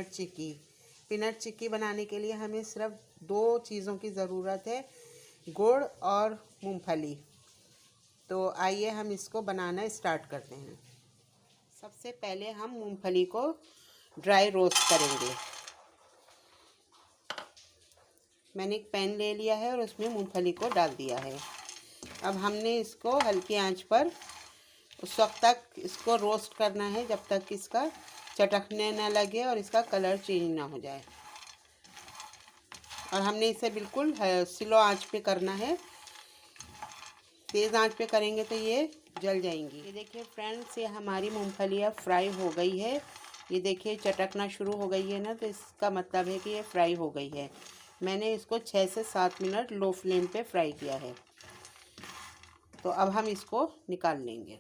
Peanut चिक्की। Peanut चिक्की बनाने के लिए हमें सिर्फ 2 चीज़ों की ज़रूरत है, गुड़ और मूंगफली। तो आइए हम इसको बनाना स्टार्ट करते हैं। सबसे पहले हम मूंगफली को ड्राई रोस्ट करेंगे। मैंने एक पैन ले लिया है और उसमें मूंगफली को डाल दिया है। अब हमने इसको हल्की आंच पर उस वक्त तक इसको रोस्ट करना है जब तक कि इसका चटकने ना लगे और इसका कलर चेंज ना हो जाए। और हमने इसे बिल्कुल स्लो आंच पे करना है। तेज़ आंच पे करेंगे तो ये जल जाएंगी। ये देखिए फ्रेंड्स, ये हमारी मूंगफली अब फ्राई हो गई है। ये देखिए चटकना शुरू हो गई है ना, तो इसका मतलब है कि ये फ्राई हो गई है। मैंने इसको 6 से 7 मिनट लो फ्लेम पे फ्राई किया है। तो अब हम इसको निकाल लेंगे।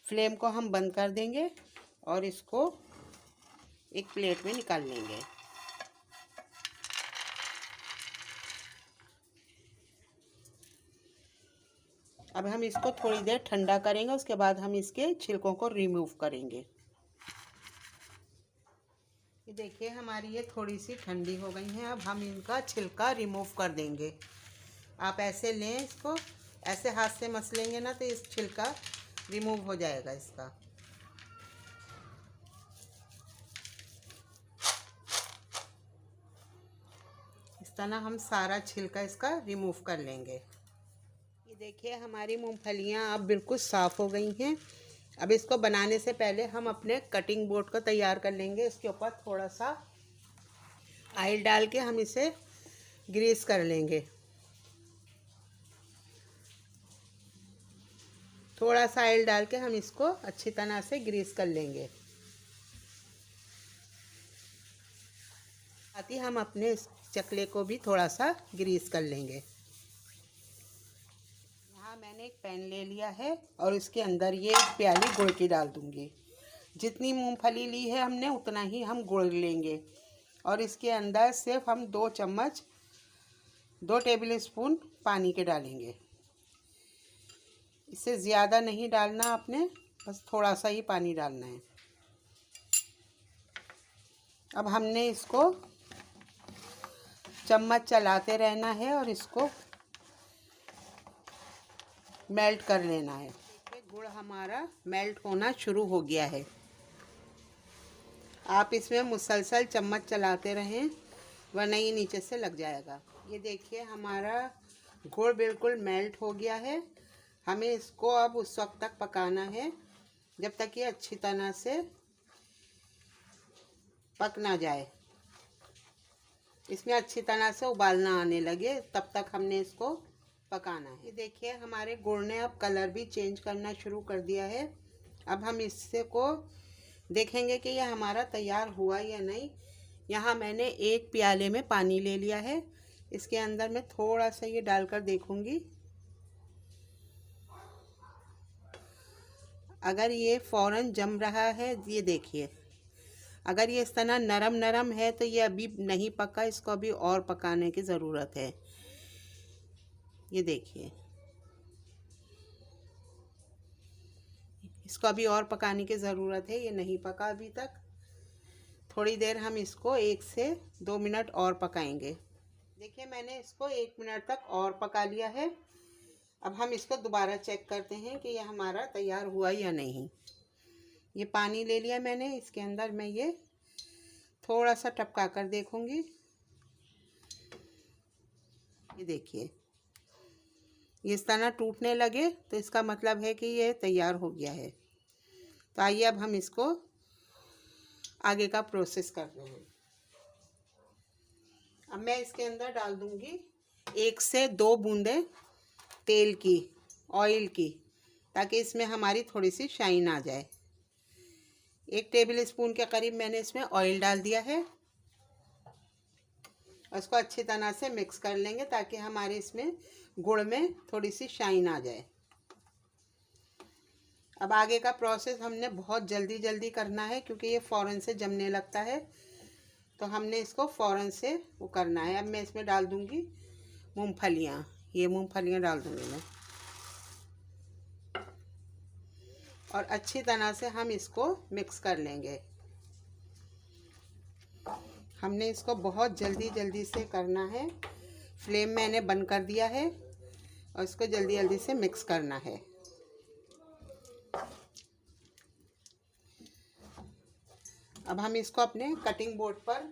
फ्लेम को हम बंद कर देंगे और इसको एक प्लेट में निकाल लेंगे। अब हम इसको थोड़ी देर ठंडा करेंगे, उसके बाद हम इसके छिलकों को रिमूव करेंगे। ये देखिए हमारी ये थोड़ी सी ठंडी हो गई हैं। अब हम इनका छिलका रिमूव कर देंगे। आप ऐसे लें, इसको ऐसे हाथ से मसलेंगे ना तो इस छिलका रिमूव हो जाएगा इसका। इस तरह हम सारा छिलका इसका रिमूव कर लेंगे। ये देखिए हमारी मूंगफलियां अब बिल्कुल साफ़ हो गई हैं। अब इसको बनाने से पहले हम अपने कटिंग बोर्ड को तैयार कर लेंगे। इसके ऊपर थोड़ा सा ऑयल डाल के हम इसे ग्रीस कर लेंगे। थोड़ा सा ऑयल डाल के हम इसको अच्छी तरह से ग्रीस कर लेंगे। साथ ही हम अपने इस चकले को भी थोड़ा सा ग्रीस कर लेंगे। यहाँ मैंने एक पैन ले लिया है और इसके अंदर ये 1 प्याली गुड़ की डाल दूँगी। जितनी मूंगफली ली है हमने उतना ही हम गुड़ लेंगे। और इसके अंदर सिर्फ हम 2 टेबल स्पून पानी के डालेंगे। इससे ज़्यादा नहीं डालना आपने, बस थोड़ा सा ही पानी डालना है। अब हमने इसको चम्मच चलाते रहना है और इसको मेल्ट कर लेना है। गुड़ हमारा मेल्ट होना शुरू हो गया है। आप इसमें मुसलसल चम्मच चलाते रहें वरना ये नीचे से लग जाएगा। ये देखिए हमारा गुड़ बिल्कुल मेल्ट हो गया है। हमें इसको अब उस वक्त तक पकाना है जब तक ये अच्छी तरह से पक ना जाए। इसमें अच्छी तरह से उबालना आने लगे तब तक हमने इसको पकाना है। ये देखिए हमारे गुड़ ने अब कलर भी चेंज करना शुरू कर दिया है। अब हम इससे को देखेंगे कि यह हमारा तैयार हुआ या नहीं। यहाँ मैंने 1 प्याले में पानी ले लिया है। इसके अंदर मैं थोड़ा सा ये डालकर देखूंगी। अगर ये फ़ौरन जम रहा है, ये देखिए, अगर ये इस तरह नरम नरम है तो ये अभी नहीं पका, इसको अभी और पकाने की ज़रूरत है। ये देखिए, इसको अभी और पकाने की ज़रूरत है। ये नहीं पका अभी तक। थोड़ी देर हम इसको 1 से 2 मिनट और पकाएंगे। देखिए मैंने इसको 1 मिनट तक और पका लिया है। अब हम इसको दोबारा चेक करते हैं कि यह हमारा तैयार हुआ या नहीं। ये पानी ले लिया मैंने, इसके अंदर मैं ये थोड़ा सा टपका कर देखूंगी। ये देखिए, ये इस तरह टूटने लगे तो इसका मतलब है कि ये तैयार हो गया है। तो आइए अब हम इसको आगे का प्रोसेस करते हैं। अब मैं इसके अंदर डाल दूंगी 1 से 2 बूंदें तेल की, ऑयल की, ताकि इसमें हमारी थोड़ी सी शाइन आ जाए। 1 टेबल स्पून के करीब मैंने इसमें ऑयल डाल दिया है। उसको अच्छी तरह से मिक्स कर लेंगे ताकि हमारे इसमें गुड़ में थोड़ी सी शाइन आ जाए। अब आगे का प्रोसेस हमने बहुत जल्दी जल्दी करना है क्योंकि ये फ़ौरन से जमने लगता है। तो हमने इसको फ़ौरन से वो करना है। अब मैं इसमें डाल दूंगी मूंगफलियाँ। ये मूंगफलियाँ डाल दूंगी मैं और अच्छी तरह से हम इसको मिक्स कर लेंगे। हमने इसको बहुत जल्दी जल्दी से करना है। फ्लेम मैंने बंद कर दिया है और इसको जल्दी जल्दी से मिक्स करना है। अब हम इसको अपने कटिंग बोर्ड पर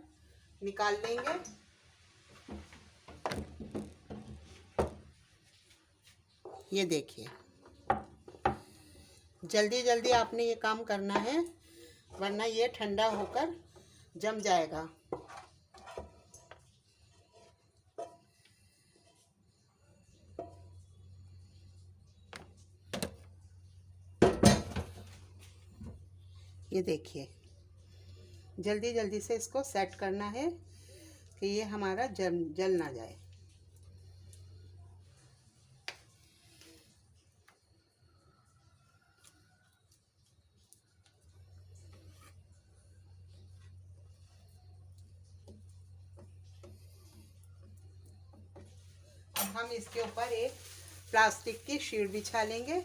निकाल लेंगे। ये देखिए, जल्दी जल्दी आपने ये काम करना है, वरना ये ठंडा होकर जम जाएगा। ये देखिए, जल्दी जल्दी से इसको सेट करना है कि ये हमारा जल ना जाए। अब हम इसके ऊपर एक प्लास्टिक की शीट बिछा लेंगे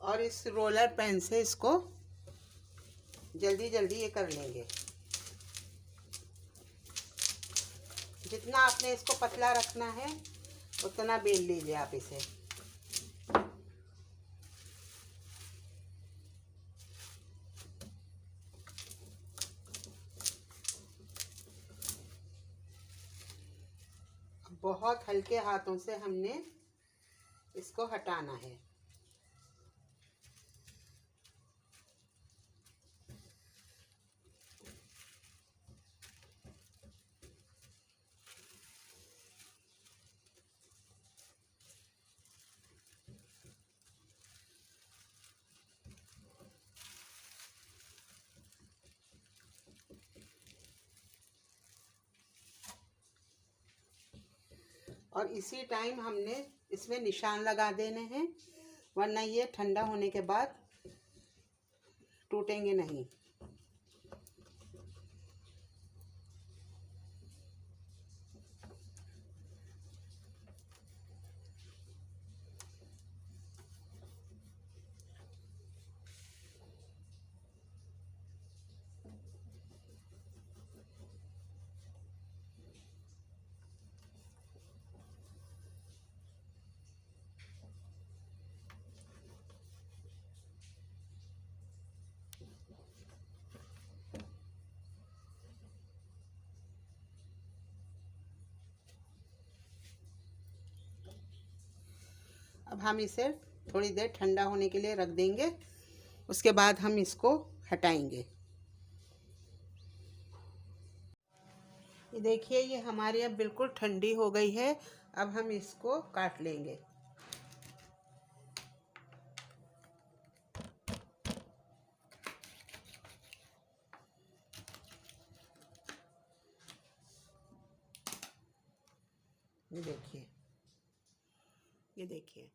और इस रोलर पेन से इसको जल्दी जल्दी ये कर लेंगे। जितना आपने इसको पतला रखना है उतना बेल लीजिए आप इसे। बहुत हल्के हाथों से हमने इसको हटाना है। और इसी टाइम हमने इसमें निशान लगा देने हैं, वरना ये ठंडा होने के बाद टूटेंगे नहीं। अब हम इसे थोड़ी देर ठंडा होने के लिए रख देंगे, उसके बाद हम इसको हटाएंगे। ये देखिए, ये हमारी अब बिल्कुल ठंडी हो गई है। अब हम इसको काट लेंगे। ये देखिए, ये देखिए,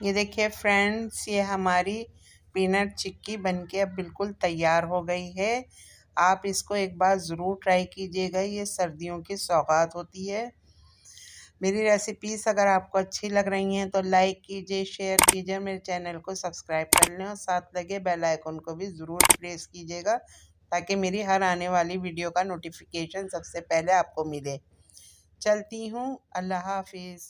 ये देखिए फ्रेंड्स, ये हमारी पीनट चिक्की बनके अब बिल्कुल तैयार हो गई है। आप इसको एक बार ज़रूर ट्राई कीजिएगा, ये सर्दियों की सौगात होती है। मेरी रेसिपीज़ अगर आपको अच्छी लग रही हैं तो लाइक कीजिए, शेयर कीजिए, मेरे चैनल को सब्सक्राइब कर लें और साथ लगे बेल आइकन को भी ज़रूर प्रेस कीजिएगा, ताकि मेरी हर आने वाली वीडियो का नोटिफिकेशन सबसे पहले आपको मिले। चलती हूँ, अल्लाह हाफिज़।